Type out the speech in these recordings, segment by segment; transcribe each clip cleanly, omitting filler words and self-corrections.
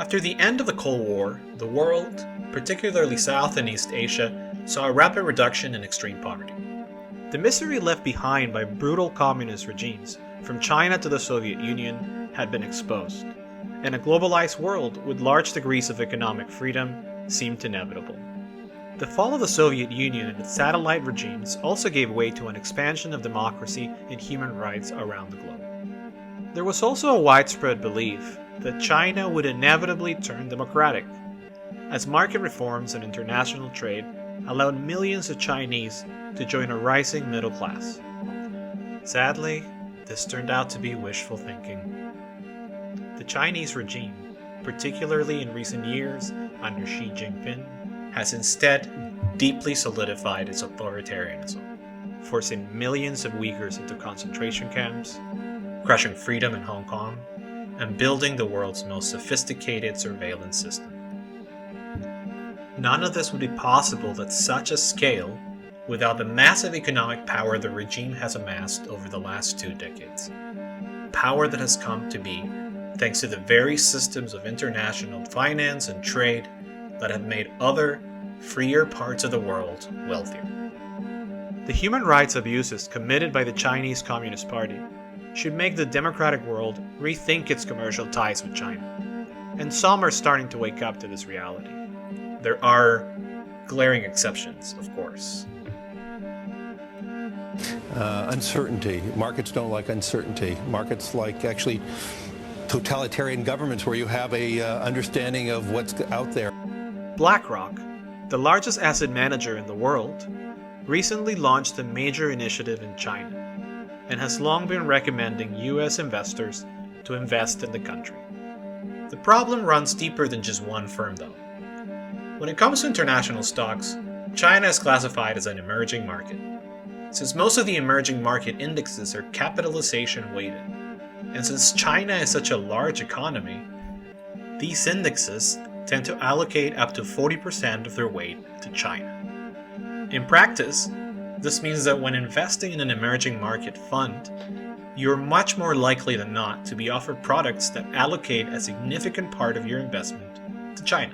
After the end of the Cold War, the world, particularly South and East Asia, saw a rapid reduction in extreme poverty. The misery left behind by brutal communist regimes, from China to the Soviet Union, had been exposed, and a globalized world with large degrees of economic freedom seemed inevitable. The fall of the Soviet Union and its satellite regimes also gave way to an expansion of democracy and human rights around the globe. There was also a widespread belief that China would inevitably turn democratic, as market reforms and international trade allowed millions of Chinese to join a rising middle class. Sadly, this turned out to be wishful thinking. The Chinese regime, particularly in recent years under Xi Jinping, has instead deeply solidified its authoritarianism, forcing millions of Uyghurs into concentration camps, crushing freedom in Hong Kong, and building the world's most sophisticated surveillance system. None of this would be possible at such a scale without the massive economic power the regime has amassed over the last 2 decades. Power that has come to be thanks to the very systems of international finance and trade that have made other, freer parts of the world wealthier. The human rights abuses committed by the Chinese Communist Party should make the democratic world rethink its commercial ties with China, and some are starting to wake up to this reality. There are glaring exceptions, of course. Uncertainty. Markets don't like uncertainty. Markets like actually totalitarian governments where you have a understanding of what's out there. BlackRock, the largest asset manager in the world, recently launched a major initiative in China and has long been recommending U.S. investors to invest in the country. The problem runs deeper than just one firm, though. When it comes to international stocks, China is classified as an emerging market, since most of the emerging market indexes are capitalization weighted. And since China is such a large economy, these indexes tend to allocate up to 40% of their weight to China. In practice, this means that when investing in an emerging market fund, you're much more likely than not to be offered products that allocate a significant part of your investment to China.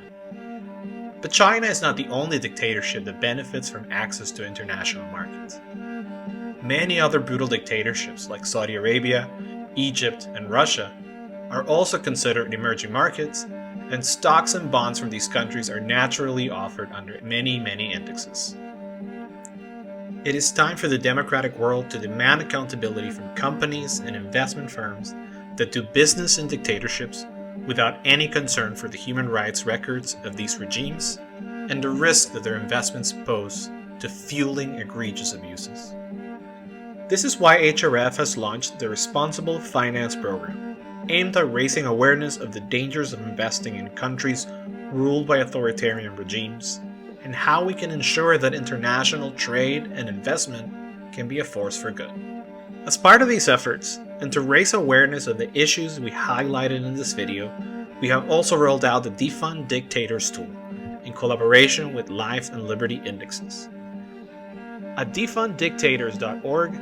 But China is not the only dictatorship that benefits from access to international markets. Many other brutal dictatorships like Saudi Arabia, Egypt, and Russia are also considered emerging markets, and stocks and bonds from these countries are naturally offered under many indexes. It is time for the democratic world to demand accountability from companies and investment firms that do business in dictatorships without any concern for the human rights records of these regimes and the risk that their investments pose to fueling egregious abuses. This is why HRF has launched the Responsible Finance Program, aimed at raising awareness of the dangers of investing in countries ruled by authoritarian regimes, and how we can ensure that international trade and investment can be a force for good. As part of these efforts, and to raise awareness of the issues we highlighted in this video, we have also rolled out the Defund Dictators tool in collaboration with Life and Liberty Indexes. At defunddictators.org,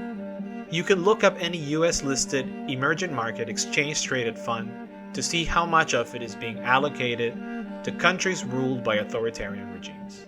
you can look up any US-listed emerging market exchange-traded fund to see how much of it is being allocated to countries ruled by authoritarian regimes.